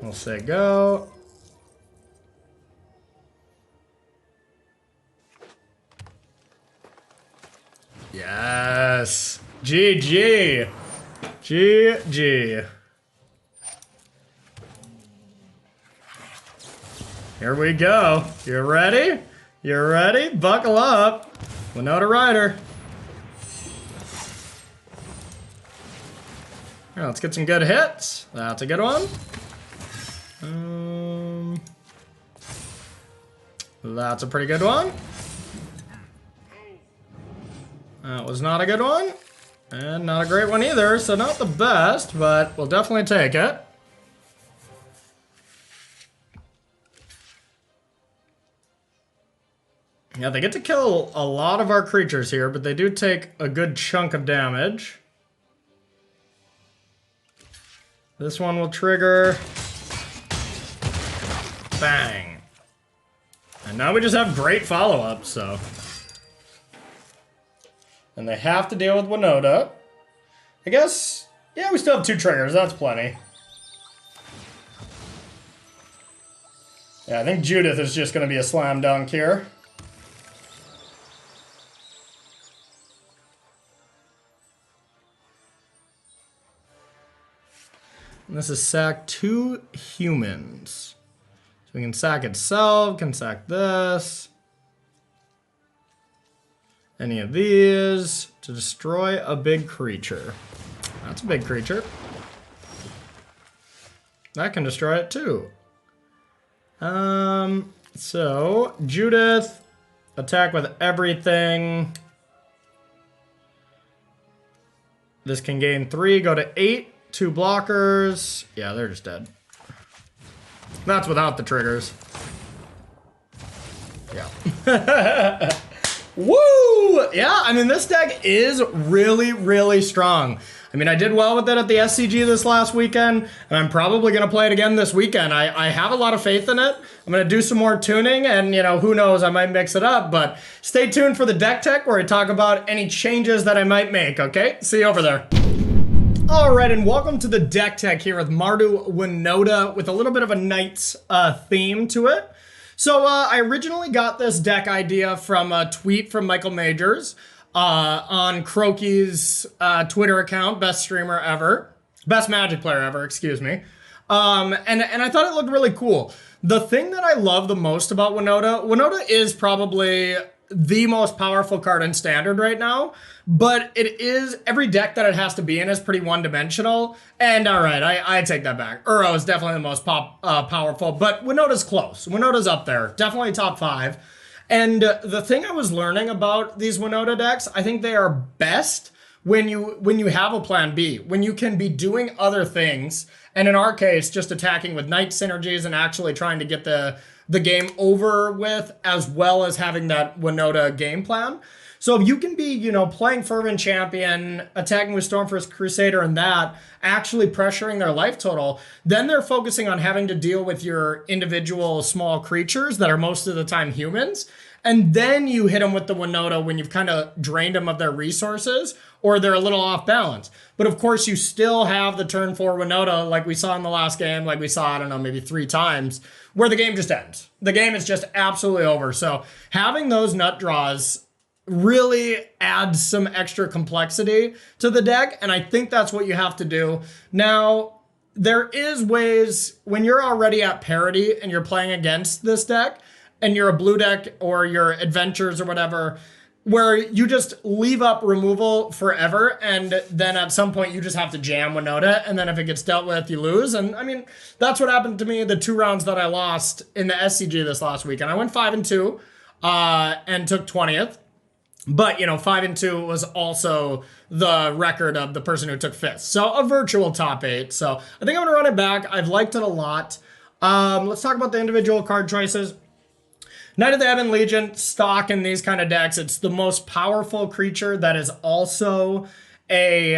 We'll say go. Yes. GG. GG. Here we go. You ready? You ready? Buckle up. Winota Rider. Here, let's get some good hits. That's a good one. That's a pretty good one. That was not a good one. And not a great one either, so not the best, but we'll definitely take it. Yeah, they get to kill a lot of our creatures here, but they do take a good chunk of damage. This one will trigger. Bang. And now we just have great follow-up, so. And they have to deal with Winota. I guess, yeah, we still have 2 triggers. That's plenty. Yeah, I think Judith is just going to be a slam dunk here. And this is sack 2 humans. So we can sack itself, can sack this. Any of these to destroy a big creature. That's a big creature. That can destroy it too. So Judith, attack with everything. This can gain 3, go to 8. 2 blockers. Yeah, they're just dead. That's without the triggers. Yeah. Woo! Yeah, I mean, this deck is really, really strong. I mean, I did well with it at the SCG this last weekend, and I'm probably going to play it again this weekend. I have a lot of faith in it. I'm going to do some more tuning, and, you know, who knows, I might mix it up. But stay tuned for the deck tech where I talk about any changes that I might make, okay? See you over there. Alright, and welcome to the deck tech here with Mardu Winota with a little bit of a Knights theme to it. So I originally got this deck idea from a tweet from Michael Majors on Croaky's Twitter account, best streamer ever, best Magic player ever, excuse me. And I thought it looked really cool. The thing that I love the most about Winota is probably the most powerful card in Standard right now, but it is, every deck that it has to be in is pretty one-dimensional, and alright, I take that back. Uro is definitely the most powerful, but Winota's close. Winota's up there, definitely top 5. And the thing I was learning about these Winota decks, I think they are best when you have a plan B, when you can be doing other things, and in our case, just attacking with Knight synergies and actually trying to get the game over with, as well as having that Winota game plan. So if you can be, you know, playing Fervent Champion, attacking with Stormfist Crusader and that, actually pressuring their life total, then they're focusing on having to deal with your individual small creatures that are most of the time humans. And then you hit them with the Winota when you've kind of drained them of their resources or they're a little off balance. But of course, you still have the turn 4 Winota like we saw in the last game, like we saw, I don't know, maybe 3 times, where the game just ends. The game is just absolutely over. So having those nut draws really adds some extra complexity to the deck, and I think that's what you have to do. Now, there is ways, when you're already at parity and you're playing against this deck, and you're a blue deck or your adventures or whatever, where you just leave up removal forever, and then at some point you just have to jam Winota, and then if it gets dealt with, you lose. And I mean, that's what happened to me the 2 rounds that I lost in the SCG this last week. And I went 5-2 and took 20th. But, you know, 5-2 was also the record of the person who took 5th. So a virtual top 8. So I think I'm going to run it back. I've liked it a lot. Let's talk about the individual card choices. Knight of the Ebon Legion, stock in these kind of decks. It's the most powerful creature that is also a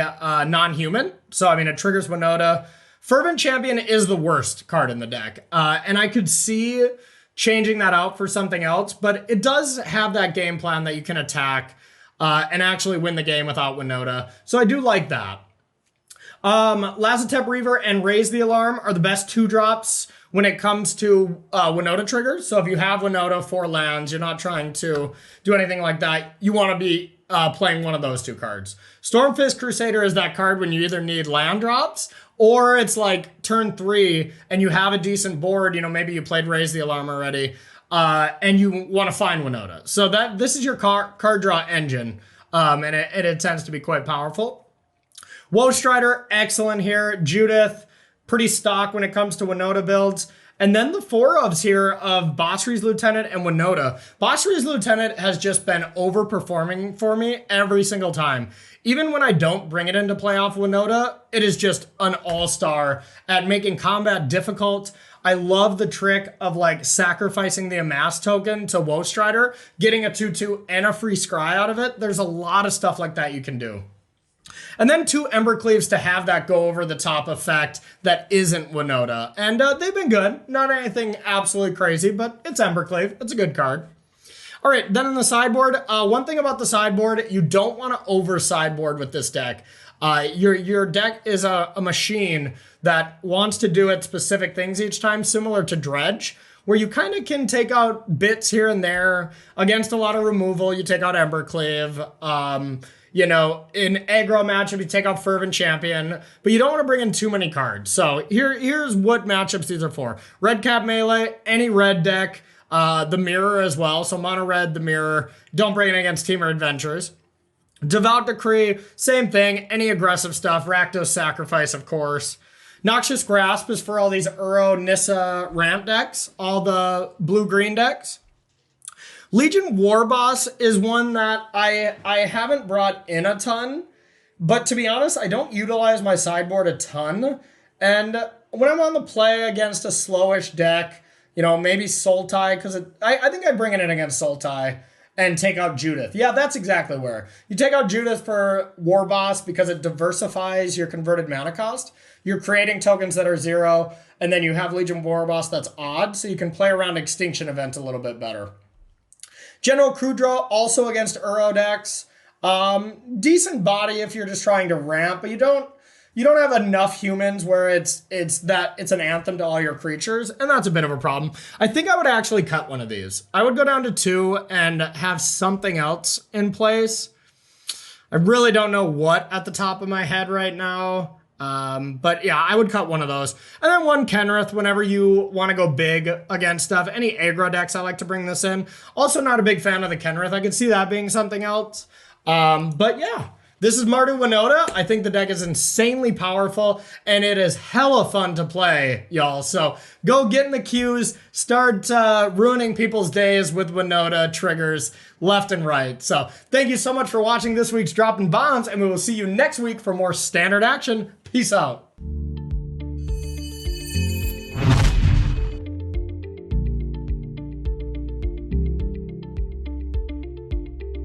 non-human. So, I mean, it triggers Winota. Fervent Champion is the worst card in the deck. And I could see changing that out for something else, but it does have that game plan that you can attack and actually win the game without Winota. So I do like that. Lazotep Reaver and Raise the Alarm are the best 2-drops when it comes to Winota triggers. So if you have Winota 4 lands, you're not trying to do anything like that, you want to be playing one of those 2 cards. Stormfist Crusader is that card when you either need land drops or it's like turn 3 and you have a decent board, you know, maybe you played Raise the Alarm already, and you want to find Winota. So this is your card draw engine, and it tends to be quite powerful. Woe Strider, excellent here. Judith, pretty stock when it comes to Winota builds. And then the 4-ofs here of Basri's Lieutenant and Winota. Basri's Lieutenant has just been overperforming for me every single time. Even when I don't bring it into playoff Winota, it is just an all-star at making combat difficult. I love the trick of like sacrificing the Amass token to Woe Strider, getting a 2/2 and a free scry out of it. There's a lot of stuff like that you can do. And then 2 Embercleaves to have that go over the top effect that isn't Winota. And they've been good. Not anything absolutely crazy, but it's Embercleave. It's a good card. All right, then in the sideboard, one thing about the sideboard, you don't want to over sideboard with this deck. Your deck is a machine that wants to do its specific things each time, similar to Dredge, where you kind of can take out bits here and there. Against a lot of removal, you take out Embercleave. You know, in aggro matchup, you take out Fervent Champion, but you don't want to bring in too many cards. So here's what matchups these are for. Red Cap Melee, any red deck, the Mirror as well. So mono red, the Mirror. Don't bring it against Teamer Adventures. Devout Decree, same thing. Any aggressive stuff. Rakdos Sacrifice, of course. Noxious Grasp is for all these Uro, Nissa ramp decks, all the blue-green decks. Legion Warboss is one that I haven't brought in a ton, but to be honest, I don't utilize my sideboard a ton. And when I'm on the play against a slowish deck, you know, maybe Sultai, because I think I bring it in against Sultai and take out Judith. Yeah, that's exactly where. You take out Judith for Warboss because it diversifies your converted mana cost. You're creating tokens that are 0, and then you have Legion Warboss that's odd, so you can play around Extinction Event a little bit better. General Kudra, also against Uro decks. Decent body if you're just trying to ramp, but you don't have enough humans where it's an anthem to all your creatures, and that's a bit of a problem. I think I would actually cut one of these. I would go down to 2 and have something else in place. I really don't know what at the top of my head right now. But yeah, I would cut one of those. And then 1 Kenrith whenever you want to go big against stuff. Any aggro decks, I like to bring this in. Also not a big fan of the Kenrith. I could see that being something else. But yeah, this is Mardu Winota. I think the deck is insanely powerful, and it is hella fun to play, y'all. So go get in the queues, start ruining people's days with Winota triggers left and right. So thank you so much for watching this week's Droppin Bombs, and we will see you next week for more standard action. Peace out.